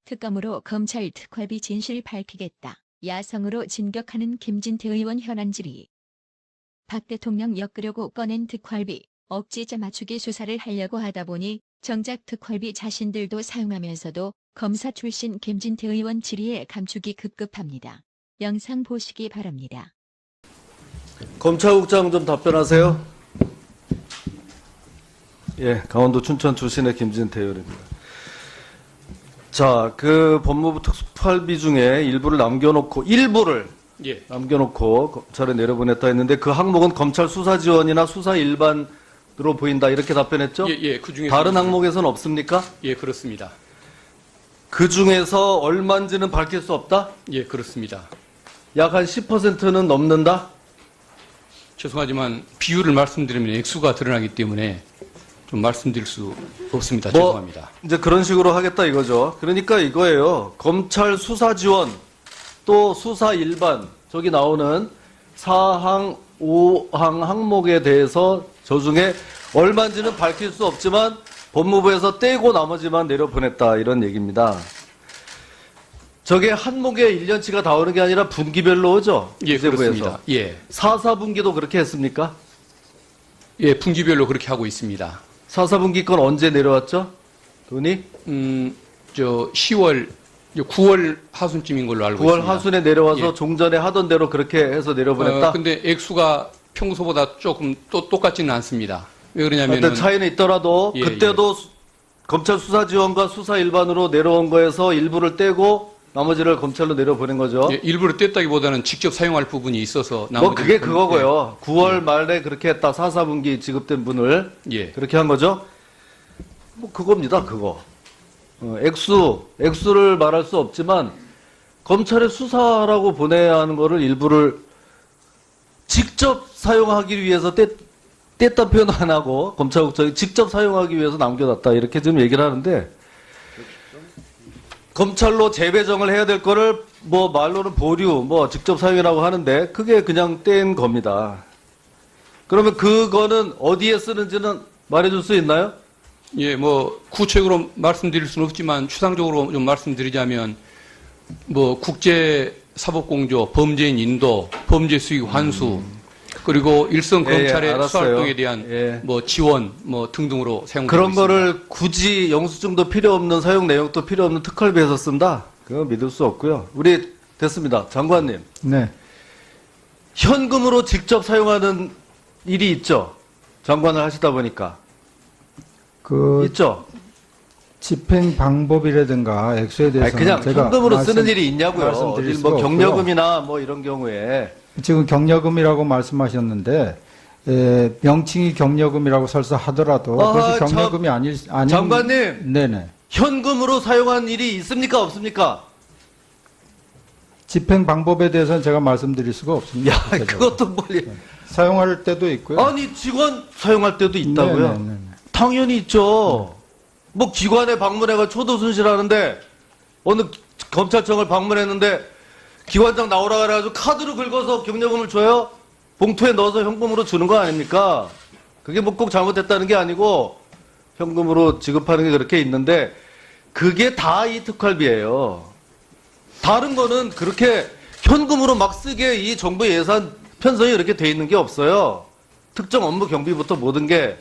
특검으로 검찰 특활비 진실 밝히겠다. 야성으로 진격하는 김진태 의원 현안 질의. 박 대통령 엮으려고 꺼낸 특활비, 억지 맞추기 수사를 하려고 하다 보니 정작 특활비 자신들도 사용하면서도 검사 출신 김진태 의원 질의에 감축이 급급합니다. 영상 보시기 바랍니다. 검찰국장 좀 답변하세요. 예, 강원도 춘천 출신의 김진태 의원입니다. 자, 그 법무부 특활비 중에 일부를 남겨놓고 검찰에 내려보냈다 했는데 그 항목은 검찰 수사 지원이나 수사 일반으로 보인다 이렇게 답변했죠? 예, 그 중에 다른 항목에서는 없습니까? 예, 그렇습니다. 그 중에서 얼마인지는 밝힐 수 없다? 예, 그렇습니다. 약 한 10%는 넘는다? 죄송하지만 비율을 말씀드리면 액수가 드러나기 때문에 좀 말씀드릴 수 없습니다. 죄송합니다. 이제 그런 식으로 하겠다 이거죠. 그러니까 이거예요. 검찰 수사 지원 또 수사 일반 저기 나오는 4항, 5항 항목에 대해서 저 중에 얼마인지는 밝힐 수 없지만 법무부에서 떼고 나머지만 내려보냈다 이런 얘기입니다. 저게 한 목에 1년치가 다 오는 게 아니라 분기별로 오죠? 예, 기재부에서. 그렇습니다. 예. 4, 4분기도 그렇게 했습니까? 예, 분기별로 그렇게 하고 있습니다. 4, 4분기 건 언제 내려왔죠? 돈이? 9월 하순쯤인 걸로 알고 9월 있습니다. 하순에 내려와서 예. 종전에 하던 대로 그렇게 해서 내려보냈다? 근데 액수가 평소보다 조금 또 똑같지는 않습니다. 왜 그러냐면은 어떤 차이는 있더라도 예, 그때도 검찰 수사 지원과 수사 일반으로 내려온 거에서 일부를 떼고 나머지를 검찰로 내려보낸 거죠. 예, 일부러 뗐다기보다는 직접 사용할 부분이 있어서 뭐 그게 좀- 그거고요. 9월 말에 그렇게 했다. 4, 4분기 지급된 분을 예. 그렇게 한 거죠. 뭐 그겁니다. 그거. 액수를 말할 수 없지만 검찰에 수사라고 보내야 하는 거를 일부를 직접 사용하기 위해서 뗐다 표현 안 하고 검찰국장이 직접 사용하기 위해서 남겨놨다 이렇게 좀 얘기를 하는데 검찰로 재배정을 해야 될 거를 뭐 말로는 보류 뭐 직접 사용이라고 하는데 그게 그냥 뗀 겁니다. 그러면 그거는 어디에 쓰는지는 말해줄 수 있나요? 예, 뭐 구체적으로 말씀드릴 수는 없지만 추상적으로 좀 말씀드리자면 뭐 국제 사법공조, 범죄인 인도, 범죄 수익 환수, 그리고 일선 예, 검찰의 알았어요. 수사 활동에 대한 예. 뭐 지원 뭐 등등으로 사용되고 그런 있습니다. 거를 굳이 영수증도 필요 없는 사용 내역도 필요 없는 특활비에서 쓴다? 그건 믿을 수 없고요. 우리 됐습니다. 장관님. 네. 현금으로 직접 사용하는 일이 있죠? 장관을 하시다 보니까. 그 있죠? 집행 방법이라든가 액수에 아니, 대해서는 그냥 제가 현금으로 쓰는 일이 있냐고요. 말씀드릴 어디 수가 뭐 없고요. 경력금이나 뭐 이런 경우에. 지금 경력금이라고 말씀하셨는데 명칭이 경력금이라고 설사 하더라도 아하, 그것이 경력금이 아닌 장관님. 네네. 현금으로 사용한 일이 있습니까? 없습니까? 집행 방법에 대해서는 제가 말씀드릴 수가 없습니다. 야, 구체적으로. 그것도 멀리. 사용할 때도 있고요. 아니, 직원 사용할 때도 있다고요? 네네네. 당연히 있죠. 뭐 기관에 방문해가 초도 순실하는데 어느 검찰청을 방문했는데 기관장 나오라 그래가지고 카드로 긁어서 경력금을 줘요? 봉투에 넣어서 현금으로 주는 거 아닙니까? 그게 뭐 꼭 잘못됐다는 게 아니고 현금으로 지급하는 게 그렇게 있는데 그게 다 이 특활비예요. 다른 거는 그렇게 현금으로 막 쓰게 이 정부 예산 편성이 이렇게 돼 있는 게 없어요. 특정 업무 경비부터 모든 게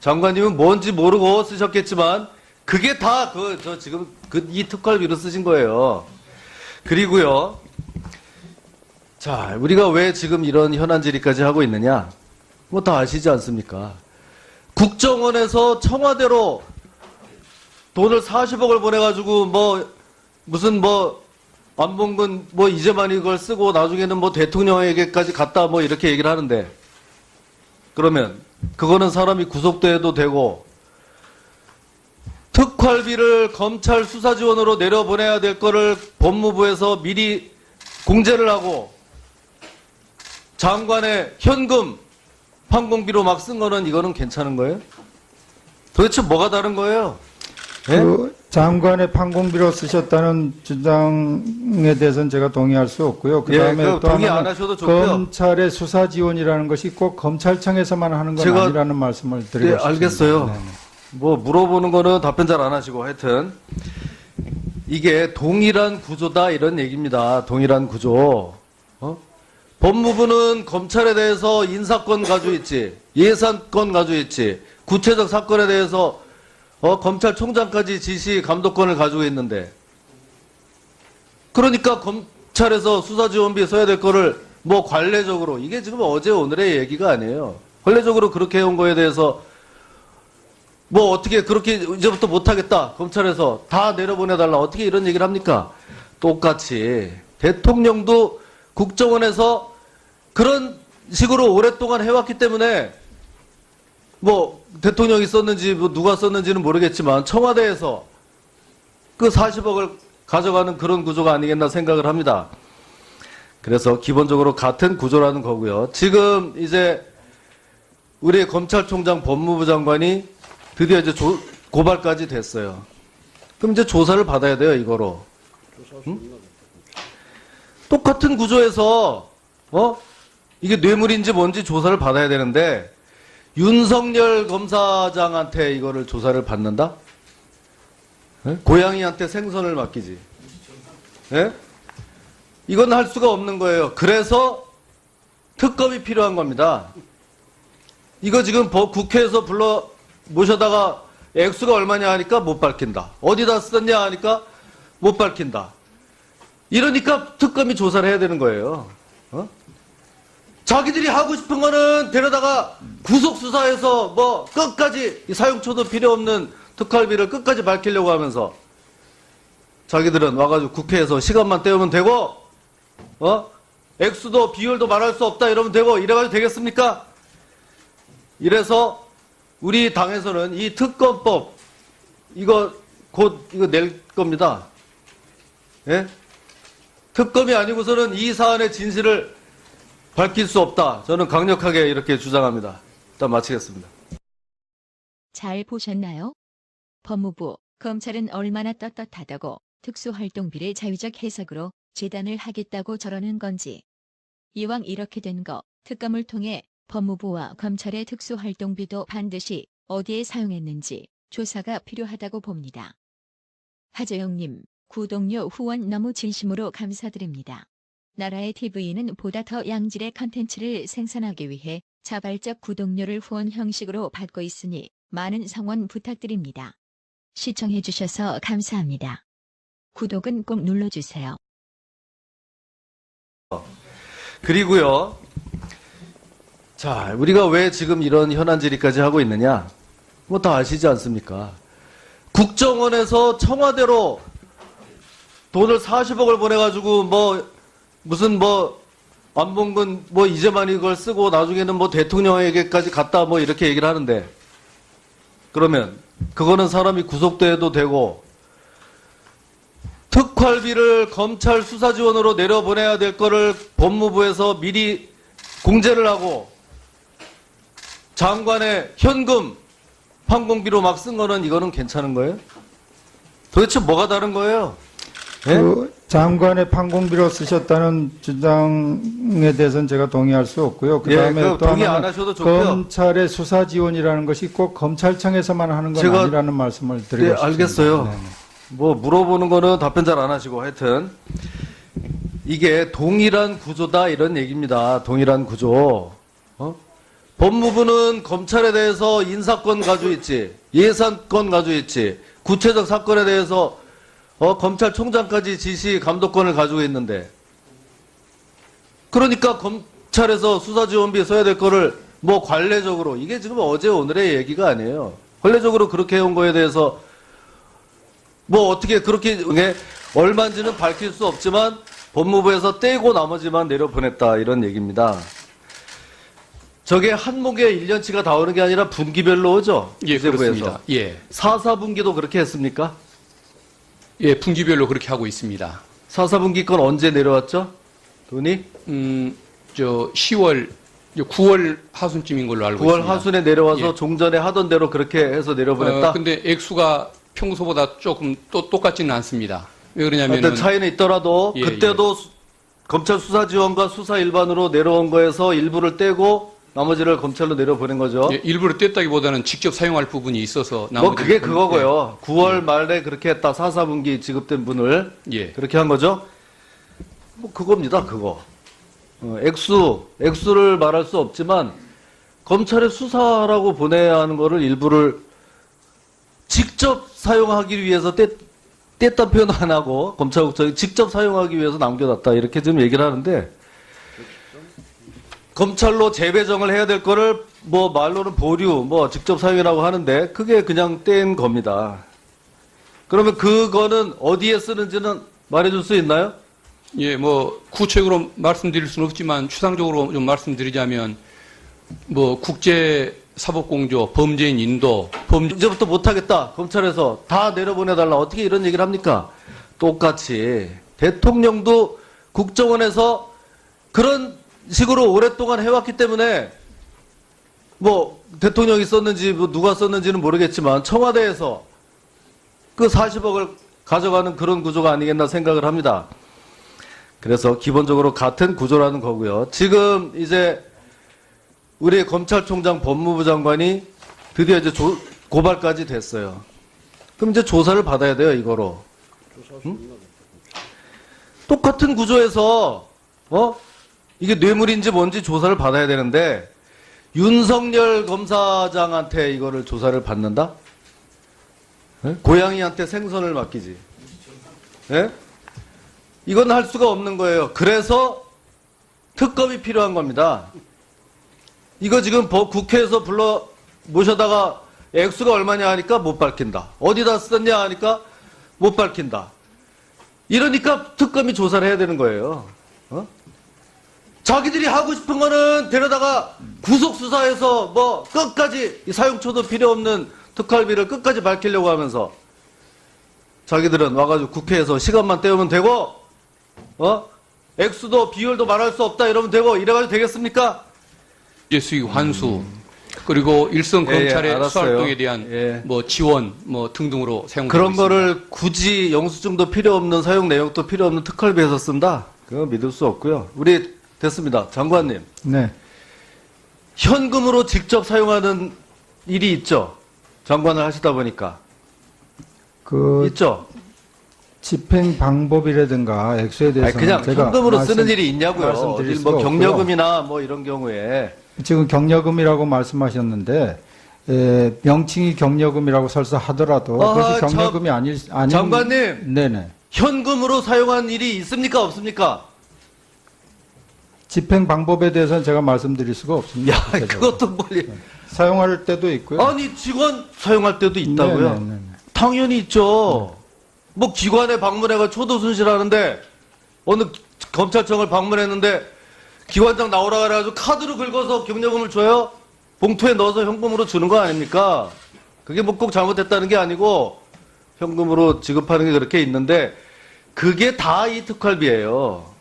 장관님은 뭔지 모르고 쓰셨겠지만 그게 다 지금 이 특활비로 쓰신 거예요. 그리고요. 자, 우리가 왜 지금 이런 현안 질의까지 하고 있느냐? 뭐 다 아시지 않습니까? 국정원에서 청와대로 돈을 40억을 보내가지고 무슨 안봉근 이제만 이걸 쓰고 나중에는 대통령에게까지 갔다 이렇게 얘기를 하는데 그러면 그거는 사람이 구속돼도 되고 특활비를 검찰 수사 지원으로 내려보내야 될 거를 법무부에서 미리 공제를 하고 장관의 현금 판공비로 막 쓴 거는 이거는 괜찮은 거예요? 도대체 뭐가 다른 거예요? 예? 그 장관의 판공비로 쓰셨다는 주장에 대해서는 제가 동의할 수 없고요. 그다음에 예, 또 동의 안 하나는 하셔도 좋고요. 검찰의 수사 지원이라는 것이 꼭 검찰청에서만 하는 건 제가- 아니라는 말씀을 드리고 네, 싶습니다. 알겠어요. 네네. 물어보는 거는 답변 잘 안 하시고 하여튼 이게 동일한 구조다 이런 얘기입니다. 동일한 구조. 법무부는 검찰에 대해서 인사권 가지고 있지, 예산권 가지고 있지, 구체적 사건에 대해서 검찰총장까지 지시 감독권을 가지고 있는데, 그러니까 검찰에서 수사지원비 써야 될 거를 뭐 관례적으로, 이게 지금 어제 오늘의 얘기가 아니에요. 관례적으로 그렇게 해온 거에 대해서 뭐 어떻게 그렇게 이제부터 못하겠다, 검찰에서 다 내려보내달라, 어떻게 이런 얘기를 합니까? 똑같이 대통령도 국정원에서 그런 식으로 오랫동안 해왔기 때문에 뭐 대통령이 썼는지 뭐 누가 썼는지는 모르겠지만 청와대에서 그 40억을 가져가는 그런 구조가 아니겠나 생각을 합니다. 그래서 기본적으로 같은 구조라는 거고요. 지금 이제 우리 검찰총장 법무부 장관이 드디어 이제 고발까지 됐어요. 그럼 이제 조사를 받아야 돼요, 이거로. 응? 똑같은 구조에서 이게 뇌물인지 뭔지 조사를 받아야 되는데 윤석열 검사장한테 이거를 조사를 받는다? 예? 고양이한테 생선을 맡기지. 예? 이건 할 수가 없는 거예요. 그래서 특검이 필요한 겁니다. 이거 지금 국회에서 불러 모셔다가 액수가 얼마냐 하니까 못 밝힌다. 어디다 썼냐 하니까 못 밝힌다. 이러니까 특검이 조사를 해야 되는 거예요. 자기들이 하고 싶은 거는 데려다가 구속수사해서 뭐 끝까지 사용처도 필요 없는 특활비를 끝까지 밝히려고 하면서 자기들은 와가지고 국회에서 시간만 때우면 되고 액수도 비율도 말할 수 없다 이러면 되고 이래가지고 되겠습니까? 이래서 우리 당에서는 이 특검법 이거 곧 이거 낼 겁니다. 예? 특검이 아니고서는 이 사안의 진실을 밝힐 수 없다. 저는 강력하게 이렇게 주장합니다. 일단 마치겠습니다. 잘 보셨나요? 법무부, 검찰은 얼마나 떳떳하다고 특수활동비를 자유적 해석으로 재단을 하겠다고 저러는 건지. 이왕 이렇게 된 거 특검을 통해 법무부와 검찰의 특수활동비도 반드시 어디에 사용했는지 조사가 필요하다고 봅니다. 하재영님, 구독료 후원 너무 진심으로 감사드립니다. 나라의 TV는 보다 더 양질의 컨텐츠를 생산하기 위해 자발적 구독료를 후원 형식으로 받고 있으니 많은 성원 부탁드립니다. 시청해주셔서 감사합니다. 구독은 꼭 눌러주세요. 그리고요. 자, 우리가 왜 지금 이런 현안 질의까지 하고 있느냐? 뭐 다 아시지 않습니까? 국정원에서 청와대로 돈을 40억을 보내가지고 무슨 안봉근 이제만 이걸 쓰고 나중에는 대통령에게까지 갔다 이렇게 얘기를 하는데, 그러면 그거는 사람이 구속돼도 되고 특활비를 검찰 수사지원으로 내려보내야 될 거를 법무부에서 미리 공제를 하고 장관의 현금 판공비로 막 쓴 거는 이거는 괜찮은 거예요? 도대체 뭐가 다른 거예요? 예? 그 장관의 판공비로 쓰셨다는 주장에 대해서는 제가 동의할 수 없고요. 그다음에 예, 또 동의 안 하나는 하셔도 좋고요. 검찰의 수사 지원이라는 것이 꼭 검찰청에서만 하는 건 제가- 아니라는 말씀을 드리고 네, 싶습니다. 알겠어요. 네. 물어보는 거는 답변 잘 안 하시고 하여튼 이게 동일한 구조다 이런 얘기입니다. 동일한 구조. 법무부는 검찰에 대해서 인사권 가지고 있지, 예산권 가지고 있지, 구체적 사건에 대해서 검찰총장까지 지시 감독권을 가지고 있는데, 그러니까 검찰에서 수사지원비 써야 될 거를 뭐 관례적으로, 이게 지금 어제 오늘의 얘기가 아니에요. 관례적으로 그렇게 해온 거에 대해서 뭐 어떻게 그렇게 얼마인지는 밝힐 수 없지만 법무부에서 떼고 나머지만 내려보냈다 이런 얘기입니다. 저게 한 목에 1년치가 다 오는 게 아니라 분기별로 오죠? 예, 기재부에서. 그렇습니다. 예. 4, 4분기도 그렇게 했습니까? 예, 분기별로 그렇게 하고 있습니다. 4, 4분기 건 언제 내려왔죠? 돈이? 10월, 9월 하순쯤인 걸로 알고 9월 있습니다. 하순에 내려와서 예. 종전에 하던 대로 그렇게 해서 내려보냈다? 근데 액수가 평소보다 조금 또 똑같지는 않습니다. 왜 그러냐면 어떤 차이는 있더라도 예, 그때도 검찰 수사 지원과 수사 일반으로 내려온 거에서 일부를 떼고 나머지를 검찰로 내려보낸 거죠. 예, 일부러 뗐다기보다는 직접 사용할 부분이 있어서 뭐 그게 나머지는 그거고요. 9월 말에 그렇게 했다. 4, 4분기 지급된 분을 예. 그렇게 한 거죠. 뭐 그겁니다. 그거. 액수를 말할 수 없지만 검찰의 수사라고 보내야 하는 거를 일부를 직접 사용하기 위해서 뗐다 표현 안 하고 검찰국장이 직접 사용하기 위해서 남겨놨다 이렇게 좀 얘기를 하는데 검찰로 재배정을 해야 될 거를 뭐 말로는 보류 뭐 직접 사용이라고 하는데 그게 그냥 뗀 겁니다. 그러면 그거는 어디에 쓰는지는 말해줄 수 있나요? 예, 뭐 구체적으로 말씀드릴 수는 없지만 추상적으로 좀 말씀드리자면 뭐 국제 사법공조, 범죄인 인도, 이제부터 못하겠다. 검찰에서 다 내려보내달라. 어떻게 이런 얘기를 합니까? 똑같이 대통령도 국정원에서 그런 식으로 오랫동안 해왔기 때문에 뭐 대통령이 썼는지 뭐 누가 썼는지는 모르겠지만 청와대에서 그 40억을 가져가는 그런 구조가 아니겠나 생각을 합니다. 그래서 기본적으로 같은 구조라는 거고요. 지금 이제 우리 검찰총장 법무부 장관이 드디어 이제 고발까지 됐어요. 그럼 이제 조사를 받아야 돼요, 이거로. 응? 똑같은 구조에서, 이게 뇌물인지 뭔지 조사를 받아야 되는데, 윤석열 검사장한테 이거를 조사를 받는다? 네? 고양이한테 생선을 맡기지. 네? 이건 할 수가 없는 거예요. 그래서 특검이 필요한 겁니다. 이거 지금 국회에서 불러 모셔다가 액수가 얼마냐 하니까 못 밝힌다. 어디다 썼냐 하니까 못 밝힌다. 이러니까 특검이 조사를 해야 되는 거예요. 자기들이 하고 싶은 거는 데려다가 구속수사해서 뭐 끝까지 사용초도 필요 없는 특활비를 끝까지 밝히려고 하면서 자기들은 와가지고 국회에서 시간만 때우면 되고 액수도 비율도 말할 수 없다 이러면 되고 이래가지고 되겠습니까? 수익 환수 그리고 일선 검찰의 알았어요. 수활동에 대한 뭐 지원 뭐 등등으로 사용되고 그런 있습니다. 거를 굳이 영수증도 필요 없는 사용 내역도 필요 없는 특활비에서 쓴다? 그거 믿을 수 없고요. 우리 됐습니다. 장관님. 네. 현금으로 직접 사용하는 일이 있죠. 장관을 하시다 보니까. 그 있죠. 집행 방법이라든가 액수에 아니, 대해서 그냥 현금으로 쓰는 일이 있냐고요. 말씀드릴 어디 수가 뭐 없고요. 경력금이나 뭐 이런 경우에. 지금 경력금이라고 말씀하셨는데 명칭이 경력금이라고 설사 하더라도 그것이 경력금이 아닌 장관님. 네네. 현금으로 사용한 일이 있습니까? 없습니까? 집행 방법에 대해서는 제가 말씀드릴 수가 없습니다. 야, 구체적으로. 그것도 멀리. 사용할 때도 있고요. 아니, 직원 사용할 때도 있다고요? 네네네. 당연히 있죠. 뭐 기관에 방문해가 초도 순실하는데 어느 검찰청을 방문했는데 기관장 나오라 그래가지고 카드로 긁어서 경력금을 줘요? 봉투에 넣어서 현금으로 주는 거 아닙니까? 그게 뭐 꼭 잘못됐다는 게 아니고 현금으로 지급하는 게 그렇게 있는데 그게 다 이 특활비예요.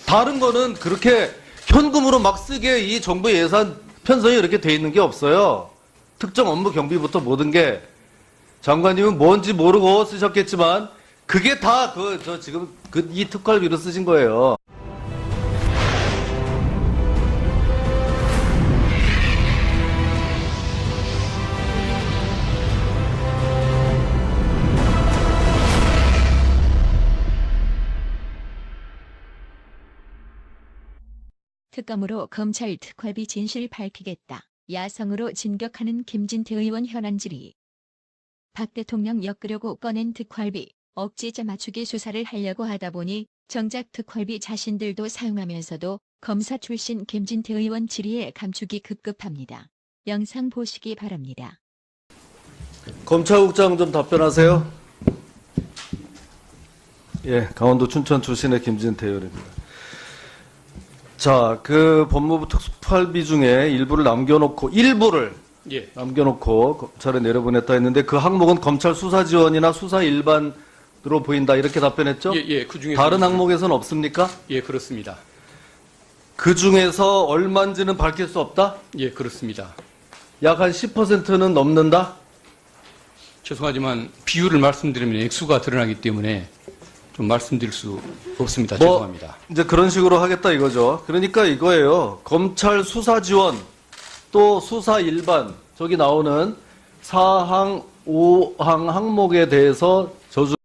다른 거는 그렇게 현금으로 막 쓰게 이 정부 예산 편성이 이렇게 돼 있는 게 없어요. 특정 업무 경비부터 모든 게 장관님은 뭔지 모르고 쓰셨겠지만 그게 다 지금 이 특활비로 쓰신 거예요. 특검으로 검찰 특활비 진실 밝히겠다. 야성으로 진격하는 김진태 의원 현안 질의. 박 대통령 엮으려고 꺼낸 특활비, 억지자 맞추기 수사를 하려고 하다 보니 정작 특활비 자신들도 사용하면서도 검사 출신 김진태 의원 질의에 감축이 급급합니다. 영상 보시기 바랍니다. 검찰국장 좀 답변하세요. 예, 강원도 춘천 출신의 김진태 의원입니다. 자, 그 법무부 특활비 중에 일부를 남겨놓고 검찰에 내려보냈다 했는데 그 항목은 검찰 수사 지원이나 수사 일반으로 보인다 이렇게 답변했죠? 예, 그 중에 다른 항목에서는 없습니까? 예, 그렇습니다. 그 중에서 얼마인지는 밝힐 수 없다? 예, 그렇습니다. 약 한 10%는 넘는다? 죄송하지만 비율을 말씀드리면 액수가 드러나기 때문에 좀 말씀드릴 수 없습니다. 뭐, 죄송합니다. 이제 그런 식으로 하겠다 이거죠. 그러니까 이거예요. 검찰 수사 지원, 또 수사 일반, 저기 나오는 4항, 5항 항목에 대해서 저주